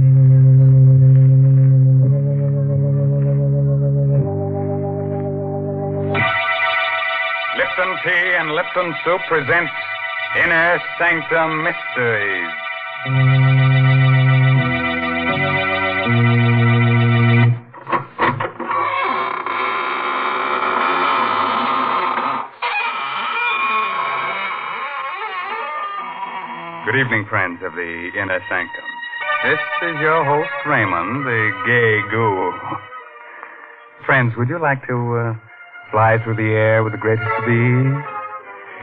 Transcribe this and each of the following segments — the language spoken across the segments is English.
Lipton Tea and Lipton Soup presents Inner Sanctum Mysteries. Good evening, friends of the Inner Sanctum. This is your host, Raymond, the gay ghoul. Friends, would you like to fly through the air with the greatest of ease?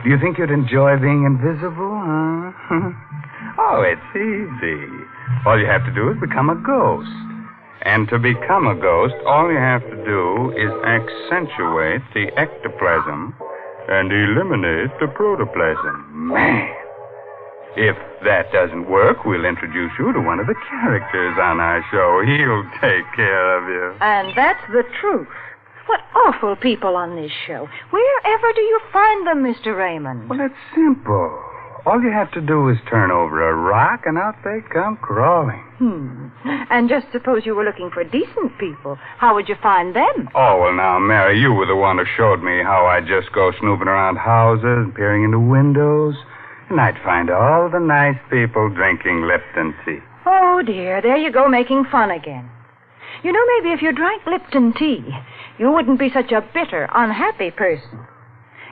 Do you think you'd enjoy being invisible, huh? Oh, it's easy. All you have to do is become a ghost. And to become a ghost, all you have to do is accentuate the ectoplasm and eliminate the protoplasm. Man! If that doesn't work, we'll introduce you to one of the characters on our show. He'll take care of you. And that's the truth. What awful people on this show. Wherever do you find them, Mr. Raymond? Well, it's simple. All you have to do is turn over a rock, and out they come crawling. And just suppose you were looking for decent people. How would you find them? Oh, well, now, Mary, you were the one who showed me how I just go snooping around houses, peering into windows, and I'd find all the nice people drinking Lipton tea. Oh, dear, there you go making fun again. You know, maybe if you drank Lipton tea, you wouldn't be such a bitter, unhappy person.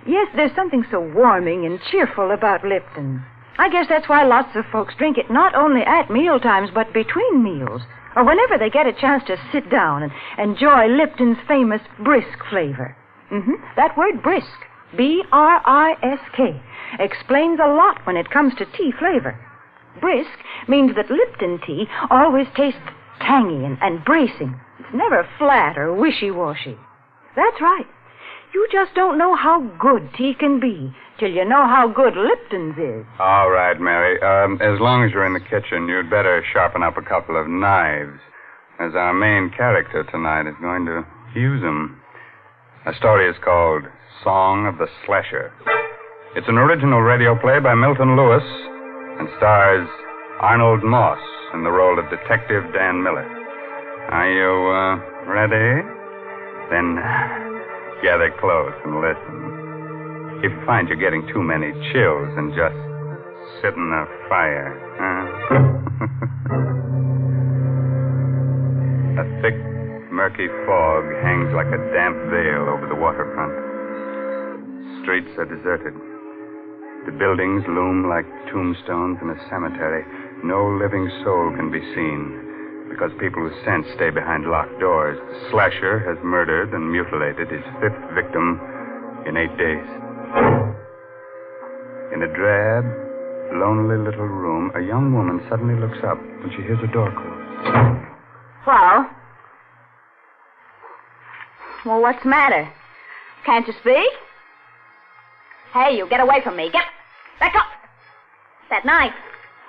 Yes, there's something so warming and cheerful about Lipton. I guess that's why lots of folks drink it not only at mealtimes, but between meals, or whenever they get a chance to sit down and enjoy Lipton's famous brisk flavor. That word brisk, B-R-I-S-K, explains a lot when it comes to tea flavor. Brisk means that Lipton tea always tastes tangy and bracing. It's never flat or wishy-washy. That's right. You just don't know how good tea can be till you know how good Lipton's is. All right, Mary. As long as you're in the kitchen, you'd better sharpen up a couple of knives, as our main character tonight is going to use them. The story is called Song of the Slasher. It's an original radio play by Milton Lewis and stars Arnold Moss in the role of Detective Dan Miller. Are you ready? Then gather close and listen. If you find you're getting too many chills, then just sit in the fire. A thick, murky fog hangs like a damp veil over the waterfront. Streets are deserted. The buildings loom like tombstones in a cemetery. No living soul can be seen because people with sense stay behind locked doors. The slasher has murdered and mutilated his fifth victim in 8 days. In a drab, lonely little room, a young woman suddenly looks up when she hears a door close. Well, what's the matter? Can't you speak? Hey, you get away from me. Get back up. That knife.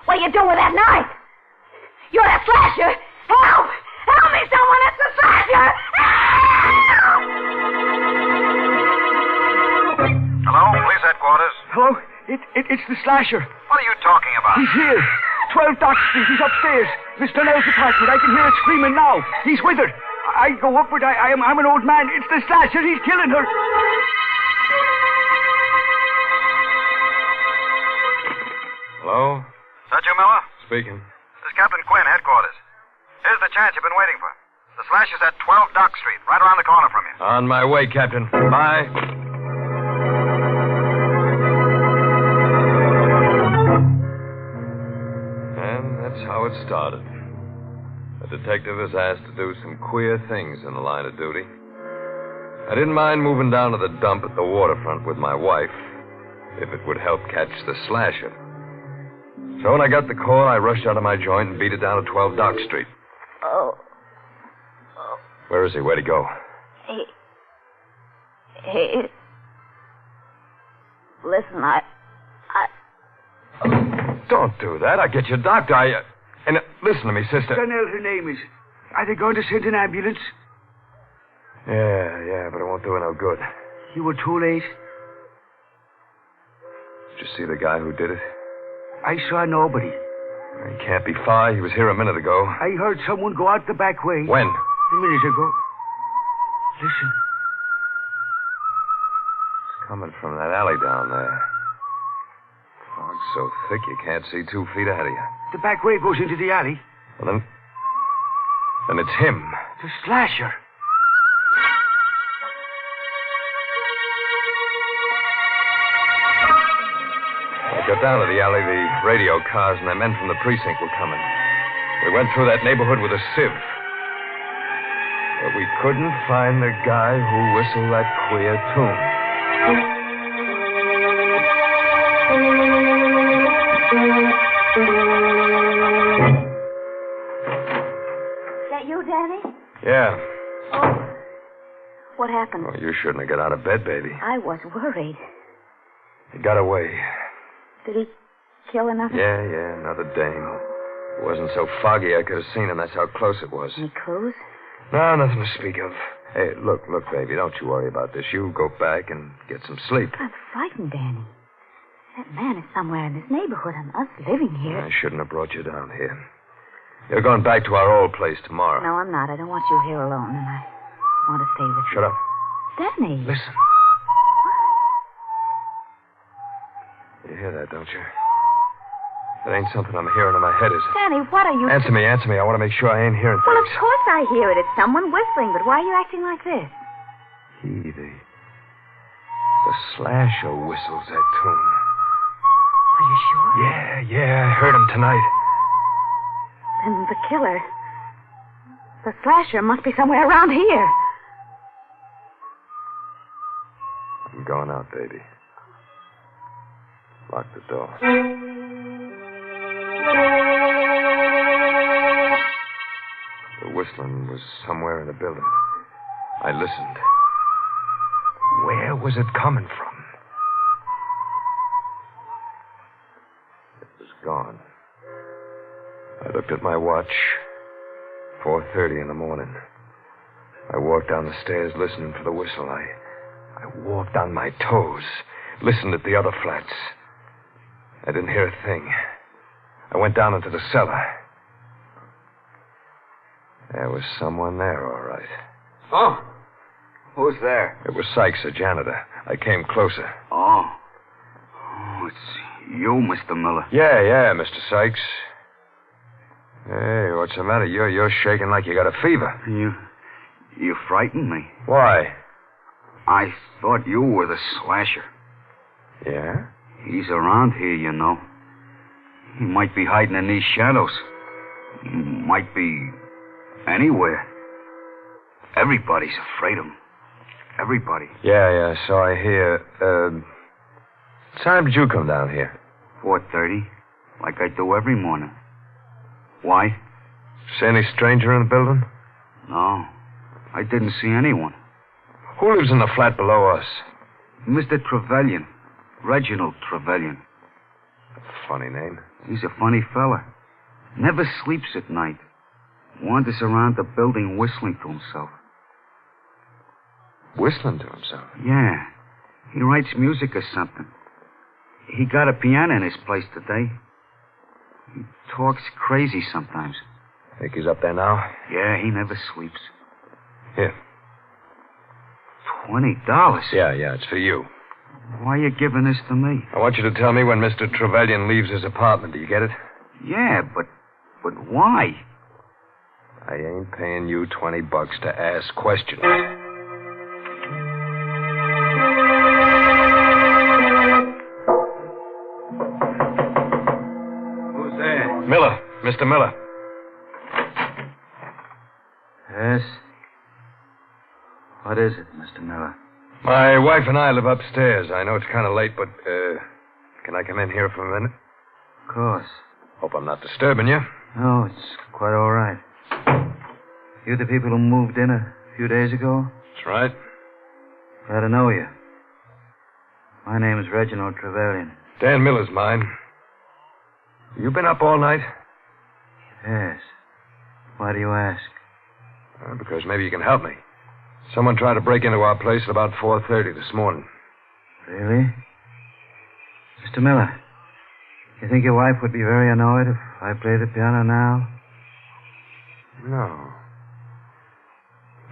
What are you doing with that knife? You're a slasher. Help! Help me, someone! It's the slasher! Help! Hello, police headquarters. Hello? It's the slasher. What are you talking about? He's here. 12 Dock Street. He's upstairs. Mr. Nell's apartment. I can hear her screaming now. He's with her. I go upward. I'm an old man. It's the slasher. He's killing her. Hello? Is that you, Miller? Speaking. This is Captain Quinn, headquarters. Here's the chance you've been waiting for. The slasher's at 12 Dock Street, right around the corner from you. On my way, Captain. Bye. And that's how it started. A detective is asked to do some queer things in the line of duty. I didn't mind moving down to the dump at the waterfront with my wife, if it would help catch the slasher. So when I got the call, I rushed out of my joint and beat it down to 12 Dock Street. Oh. Where is he? Where'd he go? He... Listen, I... Don't do that. I'll get you a doctor. And listen to me, sister. Donnell, her name is. Are they going to send an ambulance? Yeah, but it won't do her no good. You were too late. Did you see the guy who did it? I saw nobody. He can't be far. He was here a minute ago. I heard someone go out the back way. When? A minute ago. Listen. It's coming from that alley down there. Fog's so thick you can't see 2 feet ahead of you. The back way goes into the alley. Well, then it's him. The slasher. I got down to the alley. The radio cars and the men from the precinct were coming. We went through that neighborhood with a sieve. But we couldn't find the guy who whistled that queer tune. Is that you, Danny? Yeah. Oh. What happened? Oh, you shouldn't have got out of bed, baby. I was worried. He got away. Did he kill another? Yeah, another dame. It wasn't so foggy I could have seen him. That's how close it was. Any clues? No, nothing to speak of. Hey, look, baby, don't you worry about this. You go back and get some sleep. I'm frightened, Danny. That man is somewhere in this neighborhood and us living here. I shouldn't have brought you down here. You're going back to our old place tomorrow. No, I'm not. I don't want you here alone, and I want to stay with you. Shut up. Danny. Listen. You hear that, don't you? That ain't something I'm hearing in my head, is it? Danny, what are you... Answer me. I want to make sure I ain't hearing Well, things. of course I hear it. It's someone whistling, but why are you acting like this? The slasher whistles that tune. Are you sure? Yeah, I heard him tonight. Then the killer... The slasher must be somewhere around here. I'm going out, baby. Lock the door. The whistling was somewhere in the building. I listened. Where was it coming from? It was gone. I looked at my watch. 4:30 in the morning. I walked down the stairs listening for the whistle. I walked on my toes, listened at the other flats. I didn't hear a thing. I went down into the cellar. There was someone there, all right. Oh? Who's there? It was Sykes, the janitor. I came closer. Oh, it's you, Mr. Miller. Yeah, Mr. Sykes. Hey, what's the matter? You're shaking like you got a fever. You frightened me. Why? I thought you were the slasher. Yeah? He's around here, you know. He might be hiding in these shadows. He might be anywhere. Everybody's afraid of him. Everybody. Yeah, so I hear. What time did you come down here? 4:30, like I do every morning. Why? See any stranger in the building? No, I didn't see anyone. Who lives in the flat below us? Mr. Trevelyan. Reginald Trevelyan. Funny name. He's a funny fella. Never sleeps at night. Wanders around the building whistling to himself. Whistling to himself? Yeah. He writes music or something. He got a piano in his place today. He talks crazy sometimes. Think he's up there now? Yeah, he never sleeps. Here. $20? Yeah, it's for you. Why are you giving this to me? I want you to tell me when Mr. Trevelyan leaves his apartment. Do you get it? Yeah, but why? I ain't paying you $20 to ask questions. Who's there? Miller. Mr. Miller. Yes? What is it, Mr. Miller? My wife and I live upstairs. I know it's kind of late, but, can I come in here for a minute? Of course. Hope I'm not disturbing you. No, it's quite all right. You the people who moved in a few days ago? That's right. Glad to know you. My name is Reginald Trevelyan. Dan Miller's mine. You been up all night? Yes. Why do you ask? Because maybe you can help me. Someone tried to break into our place at about 4:30 this morning. Really? Mr. Miller, You think your wife would be very annoyed if I play the piano now? No.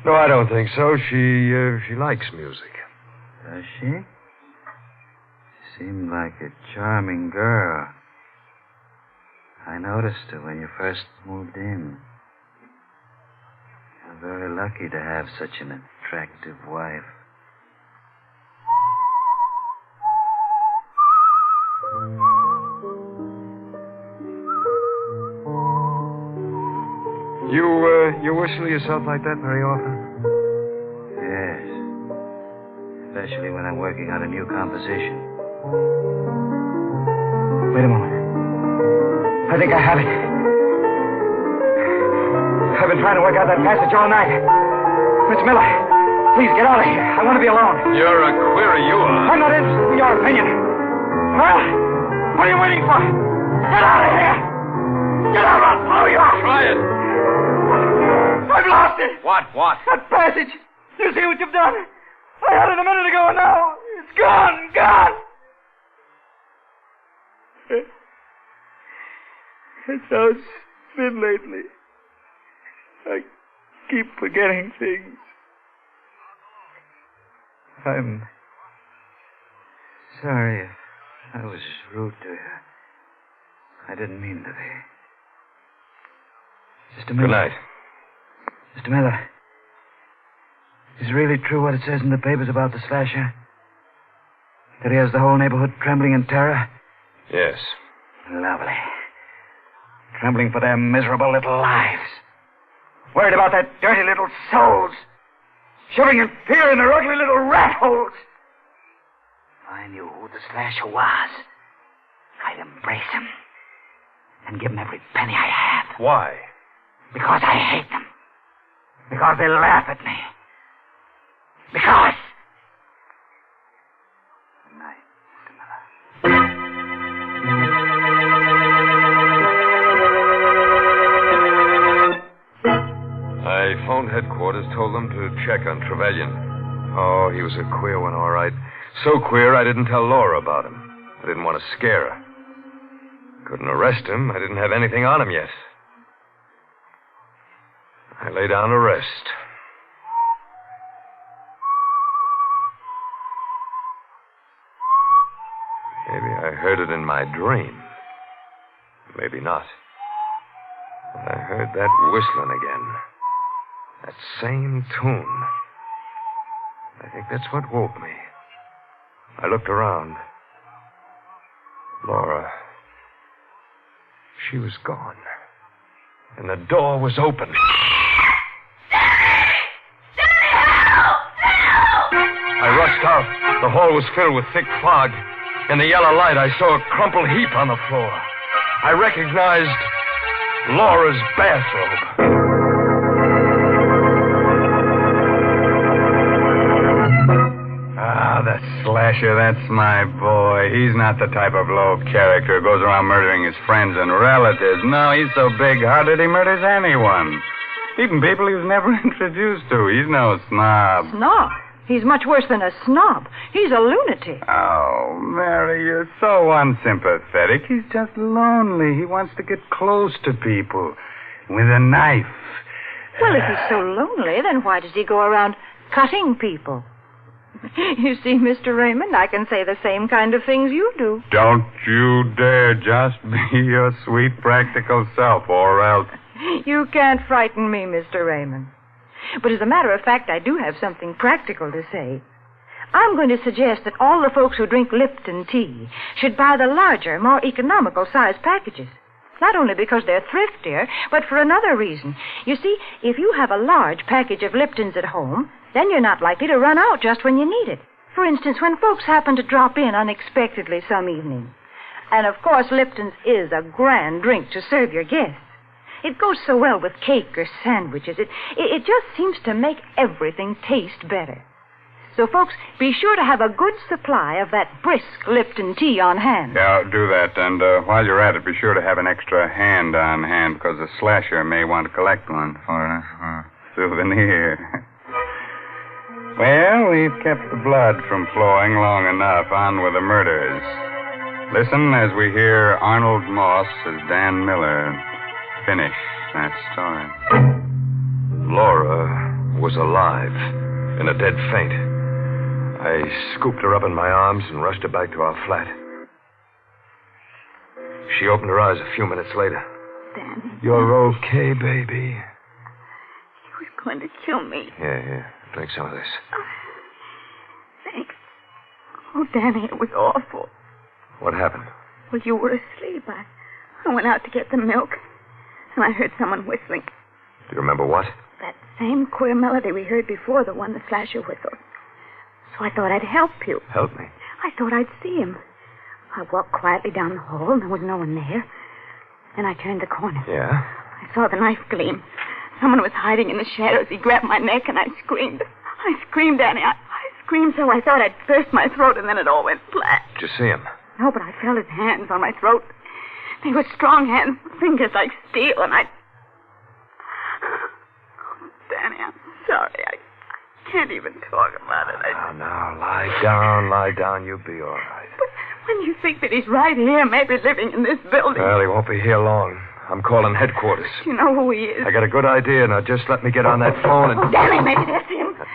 No, I don't think so. She likes music. Does she? Seemed like a charming girl. I noticed her when you first moved in. You're very lucky to have such an attractive wife. You whistle yourself like that very often? Yes. Especially when I'm working on a new composition. Wait a moment. I think I have it. I've been trying to work out that passage all night. Miss Miller, please get out of here. I want to be alone. You're a query, you are. I'm not interested in your opinion. Well, what are you waiting for? Get out of here! Get out or I'll blow you out! Try it. I've lost it! What? That passage! You see what you've done? I had it a minute ago and now it's gone! It's how it's been lately. I keep forgetting things. I'm sorry if I was rude to you. I didn't mean to be. Just a minute. Good night. Mr. Miller, is it really true what it says in the papers about the slasher? That he has the whole neighborhood trembling in terror? Yes. Lovely. Trembling for their miserable little lives. Worried about their dirty little souls. Shivering in fear in their ugly little rat holes. If I knew who the slasher was, I'd embrace him and give him every penny I have. Why? Because I hate them. Because they laugh at me. Because... Good night, Mr. Miller. I phoned headquarters, told them to check on Trevelyan. Oh, he was a queer one, all right. So queer I didn't tell Laura about him. I didn't want to scare her. Couldn't arrest him. I didn't have anything on him yet. I lay down to rest. Maybe I heard it in my dream. Maybe not. But I heard that whistling again. That same tune. I think that's what woke me. I looked around. Laura. She was gone. And the door was open. I rushed out. The hall was filled with thick fog. In the yellow light, I saw a crumpled heap on the floor. I recognized Laura's bathrobe. The slasher, that's my boy. He's not the type of low character who goes around murdering his friends and relatives. No, he's so big-hearted he murders anyone. Even people he was never introduced to. He's no snob. Snob? He's much worse than a snob. He's a lunatic. Oh, Mary, you're so unsympathetic. He's just lonely. He wants to get close to people with a knife. Well, if he's so lonely, then why does he go around cutting people? You see, Mr. Raymond, I can say the same kind of things you do. Don't you dare just be your sweet, practical self, or else... You can't frighten me, Mr. Raymond. But as a matter of fact, I do have something practical to say. I'm going to suggest that all the folks who drink Lipton tea should buy the larger, more economical size packages. Not only because they're thriftier, but for another reason. You see, if you have a large package of Liptons at home, then you're not likely to run out just when you need it. For instance, when folks happen to drop in unexpectedly some evening. And, of course, Lipton's is a grand drink to serve your guests. It goes so well with cake or sandwiches. It just seems to make everything taste better. So, folks, be sure to have a good supply of that brisk Lipton tea on hand. Yeah, do that. And while you're at it, be sure to have an extra hand on hand, because the slasher may want to collect one for a souvenir. Well, we've kept the blood from flowing long enough. On with the murders. Listen as we hear Arnold Moss as Dan Miller finish that story. Laura was alive, in a dead faint. I scooped her up in my arms and rushed her back to our flat. She opened her eyes a few minutes later. Danny. You're okay, baby. He was going to kill me. Yeah. Drink some of this. Thanks. Oh, Danny, it was awful. What happened? Well, you were asleep. I went out to get the milk, and I heard someone whistling. Do you remember what? That same queer melody we heard before, the one the slasher whistled. So I thought I'd help you. Help me? I thought I'd see him. I walked quietly down the hall, and there was no one there. Then I turned the corner. Yeah? I saw the knife gleam. Someone was hiding in the shadows. He grabbed my neck, and I screamed. I screamed, Danny. I screamed so I thought I'd burst my throat, and then it all went flat. Did you see him? No, but I felt his hands on my throat. They were strong hands, fingers like steel, and I... Oh, Danny, I'm sorry. I can't even talk about it. Now, lie down. You'll be all right. But when you think that he's right here, maybe living in this building... Well, he won't be here long. I'm calling headquarters. You know who he is. I got a good idea. Now, just let me get on that phone and... Oh, Danny, maybe that's him. Now,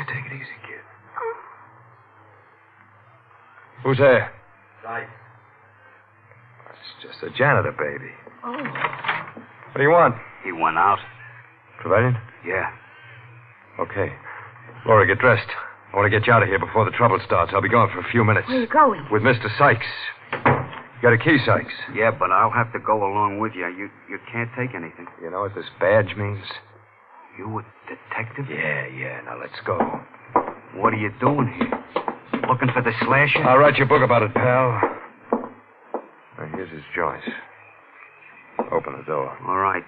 take it easy, kid. Who's there? Right. It's just a janitor, baby. Oh. What do you want? He went out. Trevelyan? Yeah. Okay. Laura, get dressed. I want to get you out of here before the trouble starts. I'll be gone for a few minutes. Where are you going? With Mr. Sykes. You got a key, Sykes? Yeah, but I'll have to go along with you. You can't take anything. You know what this badge means? You a detective? Yeah. Now, let's go. What are you doing here? Looking for the slasher? I'll write you a book about it, pal. Now, here's his joint. Open the door. All right.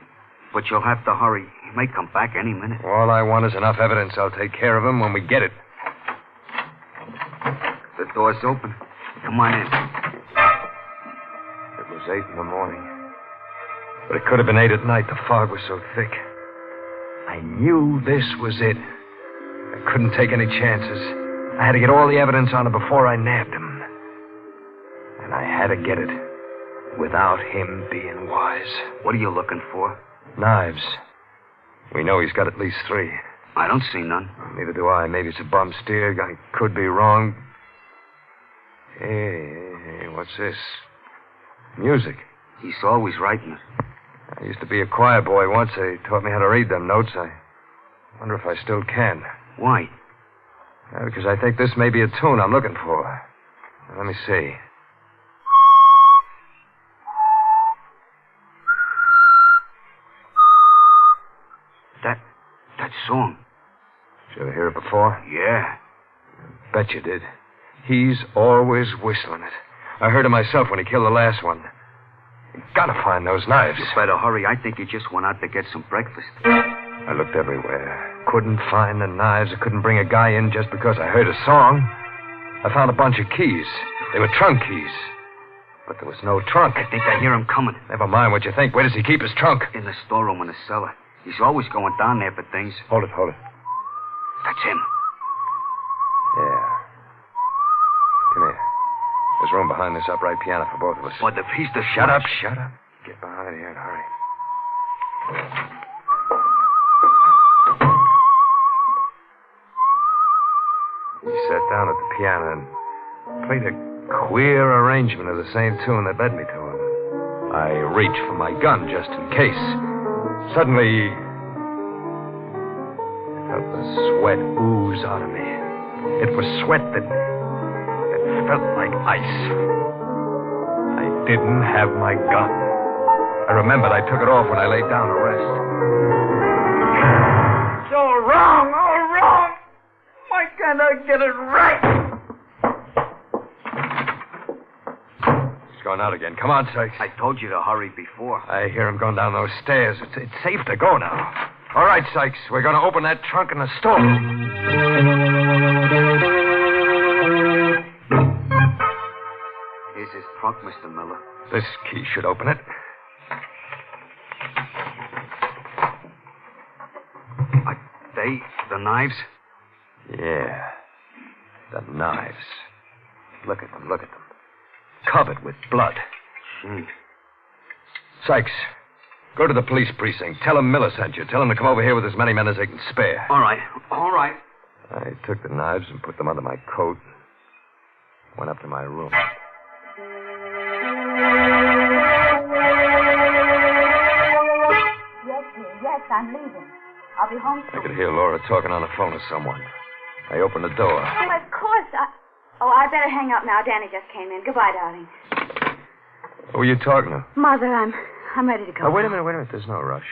But you'll have to hurry. He may come back any minute. All I want is enough evidence. I'll take care of him when we get it. The door's open. Come on in. It was 8 in the morning. But it could have been 8 at night. The fog was so thick. I knew this was it. I couldn't take any chances. I had to get all the evidence on him before I nabbed him. And I had to get it without him being wise. What are you looking for? Knives. We know he's got at least 3. I don't see none. Neither do I. Maybe it's a bum steer. I could be wrong. Hey, what's this? Music. He's always writing it. I used to be a choir boy once. They taught me how to read them notes. I wonder if I still can. Why? Because I think this may be a tune I'm looking for. Now, let me see. That song. Did you ever hear it before? Yeah. Bet you did. He's always whistling it. I heard it myself when he killed the last one. You gotta find those knives. You better hurry. I think he just went out to get some breakfast. I looked everywhere. Couldn't find the knives. I couldn't bring a guy in just because I heard a song. I found a bunch of keys. They were trunk keys. But there was no trunk. I think I hear him coming. Never mind what you think. Where does he keep his trunk? In the storeroom in the cellar. He's always going down there for things. Hold it. That's him. Yeah. Come here. There's room behind this upright piano for both of us. What, the piece to Shut up. Get behind here and hurry. He sat down at the piano and played a queer arrangement of the same tune that led me to him. I reached for my gun just in case. Suddenly, I felt the sweat ooze out of me. It was sweat that felt like ice. I didn't have my gun. I remembered I took it off when I laid down to rest. It's all wrong. Why can't I get it right? He's going out again. Come on, Sykes. I told you to hurry before. I hear him going down those stairs. It's safe to go now. All right, Sykes. We're going to open that trunk in the store. Here's his trunk, Mr. Miller. This key should open it. Are they the knives? Yeah. The knives. Look at them. covered with blood. Sykes, go to the police precinct. Tell them Miller sent you. Tell them to come over here with as many men as they can spare. All right. I took the knives and put them under my coat. Went up to my room. Yes, I'm leaving. I'll be home soon. I could hear Laura talking on the phone with someone. I opened the door. Oh, of course. I better hang up now. Danny just came in. Goodbye, darling. Who were you talking to? Mother, I'm ready to go. Oh, wait a minute. There's no rush.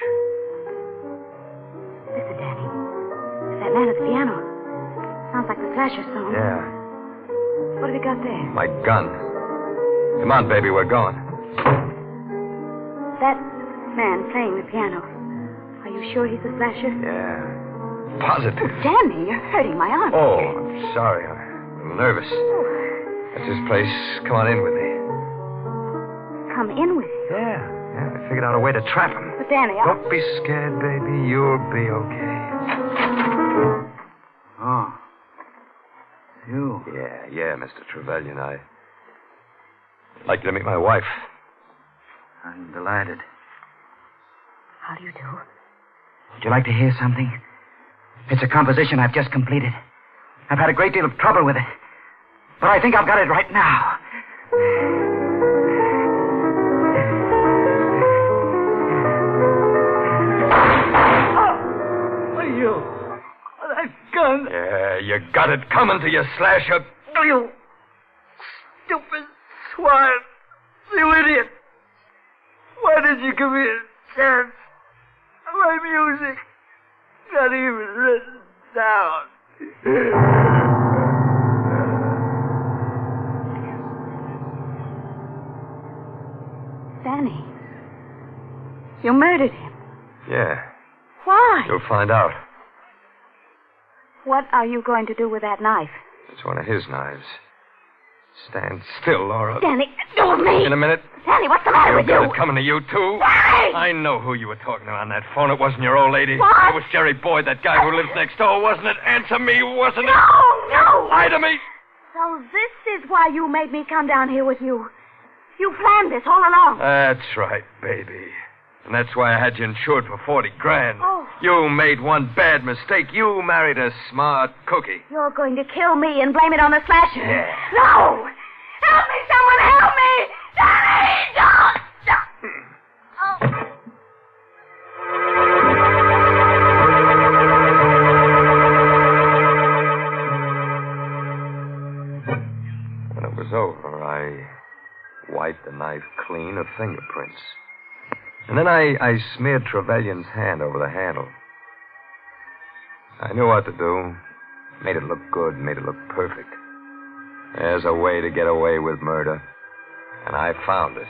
Listen, Danny. It's that man at the piano. Sounds like the Slasher song. Yeah. What have you got there? My gun. Come on, baby, we're going. That man playing the piano. Are you sure he's the Slasher? Yeah. Positive. Oh, Danny, you're hurting my arm. Oh, I'm sorry. I'm a little nervous. That's his place. Come on in with me. Come in with you? Yeah. I figured out a way to trap him. But, Danny, Don't be scared, baby. You'll be okay. Oh. You? Yeah, Mr. Trevelyan. I'd like you to meet my wife. I'm delighted. How do you do? Would you like to hear something? It's a composition I've just completed. I've had a great deal of trouble with it. But I think I've got it right now. You. That gun. Yeah, you got it coming to you, Slasher. You stupid swine. You idiot. Why did you give me a chance? My music. Not even written down. Danny. You murdered him. Yeah, Why? you'll find out. What are you going to do with that knife? It's one of his knives. Stand still, Laura. Danny, do with me. In a minute. Danny, what's the matter You with got you? it coming to you, too. Danny! I know who you were talking to on that phone. It wasn't your old lady. What? It was Jerry Boyd, that guy who lives next door, wasn't it? Answer me, wasn't it? No! Lie to me. So this is why you made me come down here with you. You planned this all along. That's right, baby. And that's why I had you insured for $40,000. Oh. You made one bad mistake. You married a smart cookie. You're going to kill me and blame it on the Slasher. Yeah. No! Help me! Someone help me! Danny! Don't! Oh. When it was over, I wiped the knife clean of fingerprints. And then I smeared Trevelyan's hand over the handle. I knew what to do. Made it look good, made it look perfect. There's a way to get away with murder. And I found it.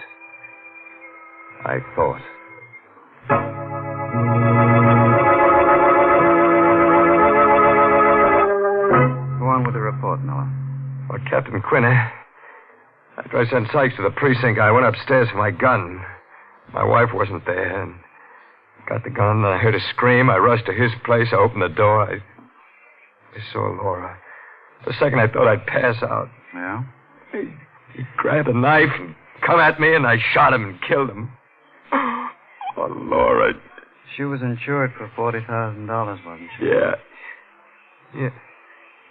I thought. Go on with the report, Miller. Well, Captain Quinn, after I sent Sykes to the precinct, I went upstairs for my gun. My wife wasn't there, and got the gun, and I heard a scream. I rushed to his place. I opened the door. I saw Laura. For a second, I thought I'd pass out. Yeah? He grabbed a knife and come at me, and I shot him and killed him. Oh, Laura. She was insured for $40,000, wasn't she?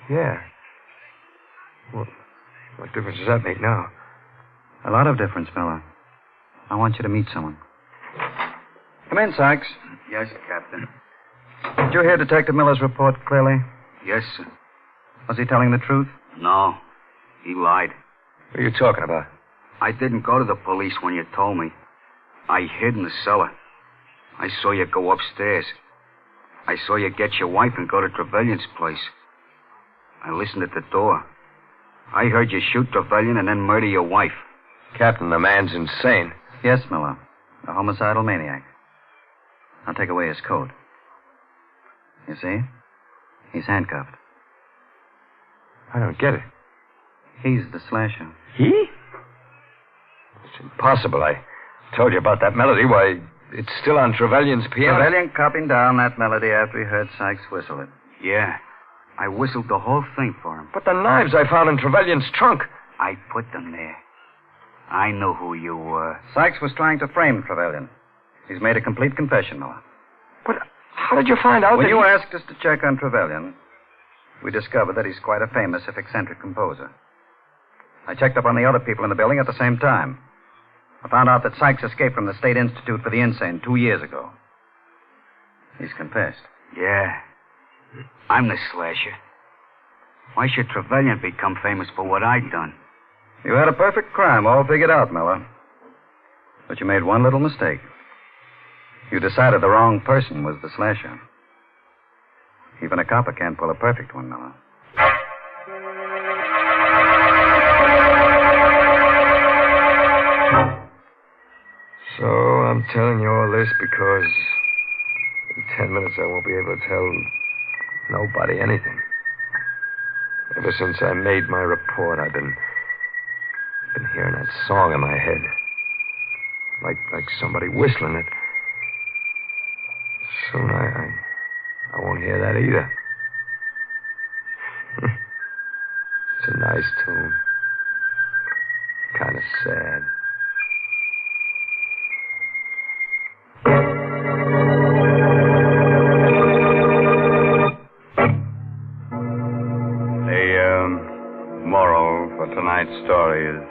Yeah. Well, what difference does that make now? A lot of difference, Miller. I want you to meet someone. Come in, Sykes. Yes, Captain. Did you hear Detective Miller's report clearly? Yes, sir. Was he telling the truth? No. He lied. What are you talking about? I didn't go to the police when you told me. I hid in the cellar. I saw you go upstairs. I saw you get your wife and go to Trevelyan's place. I listened at the door. I heard you shoot Trevelyan and then murder your wife. Captain, the man's insane. Yes, Miller. A homicidal maniac. I'll take away his coat. You see? He's handcuffed. I don't get it. He's the Slasher. He? It's impossible. I told you about that melody. Why, it's still on Trevelyan's piano. Trevelyan copied down that melody after he heard Sykes whistle it. Yeah. I whistled the whole thing for him. But the knives I found in Trevelyan's trunk. I put them there. I knew who you were. Sykes was trying to frame Trevelyan. He's made a complete confession, Miller. But how did you find out When that you asked us to check on Trevelyan, we discovered that he's quite a famous, if eccentric, composer. I checked up on the other people in the building at the same time. I found out that Sykes escaped from the State Institute for the Insane 2 years ago. He's confessed. Yeah. I'm the slasher. Why should Trevelyan become famous for what I'd done? You had a perfect crime all figured out, Miller. But you made one little mistake. You decided the wrong person was the slasher. Even a copper can't pull a perfect one, Miller. So I'm telling you all this because in 10 minutes I won't be able to tell nobody anything. Ever since I made my report, I've been hearing that song in my head. Like somebody whistling it. Soon I won't hear that either. It's a nice tune. Kind of sad. The moral for tonight's story is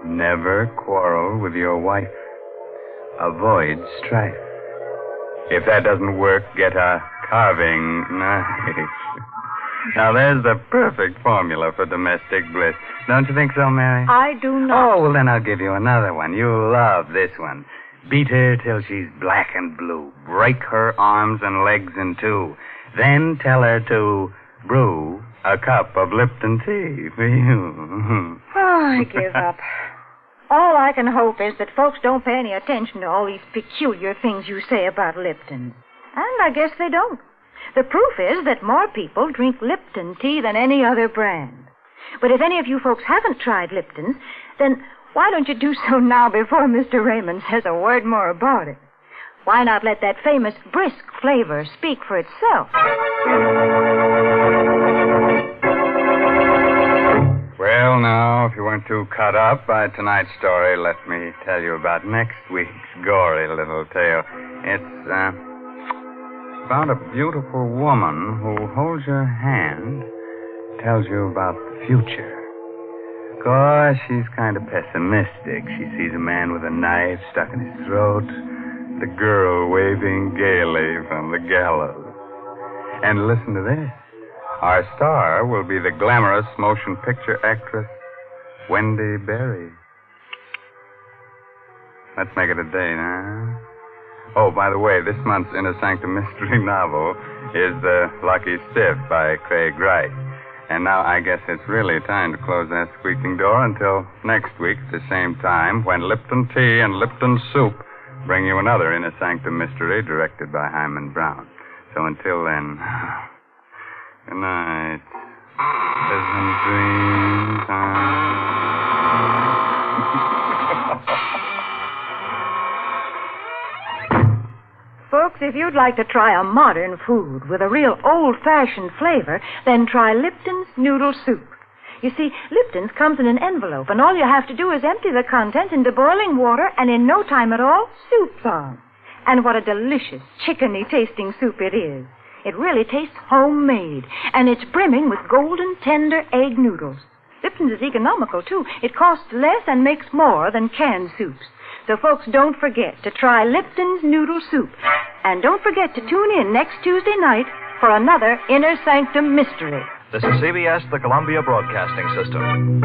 never quarrel with your wife. Avoid strife. If that doesn't work, get a carving knife. Now, there's the perfect formula for domestic bliss. Don't you think so, Mary? I do not. Oh, well, then I'll give you another one. You'll love this one. Beat her till she's black and blue. Break her arms and legs in two. Then tell her to brew a cup of Lipton tea for you. Oh, I give up. All I can hope is that folks don't pay any attention to all these peculiar things you say about Lipton. And I guess they don't. The proof is that more people drink Lipton tea than any other brand. But if any of you folks haven't tried Lipton's, then why don't you do so now before Mr. Raymond says a word more about it? Why not let that famous brisk flavor speak for itself? Well, now, if you weren't too cut up by tonight's story, let me tell you about next week's gory little tale. It's about a beautiful woman who holds your hand, tells you about the future. Of course, she's kind of pessimistic. She sees a man with a knife stuck in his throat, the girl waving gaily from the gallows. And listen to this. Our star will be the glamorous motion picture actress, Wendy Berry. Let's make it a date, huh? Oh, by the way, this month's Inner Sanctum Mystery novel is The Lucky Stiff by Craig Wright. And now I guess it's really time to close that squeaking door until next week at the same time when Lipton Tea and Lipton Soup bring you another Inner Sanctum Mystery directed by Himan Brown. So until then, good night. Pleasant dream time. Folks, if you'd like to try a modern food with a real old-fashioned flavor, then try Lipton's Noodle Soup. You see, Lipton's comes in an envelope, and all you have to do is empty the contents into boiling water, and in no time at all, soup's on. And what a delicious, chickeny-tasting soup it is. It really tastes homemade, and it's brimming with golden, tender egg noodles. Lipton's is economical, too. It costs less and makes more than canned soups. So, folks, don't forget to try Lipton's Noodle Soup. And don't forget to tune in next Tuesday night for another Inner Sanctum Mystery. This is CBS, the Columbia Broadcasting System.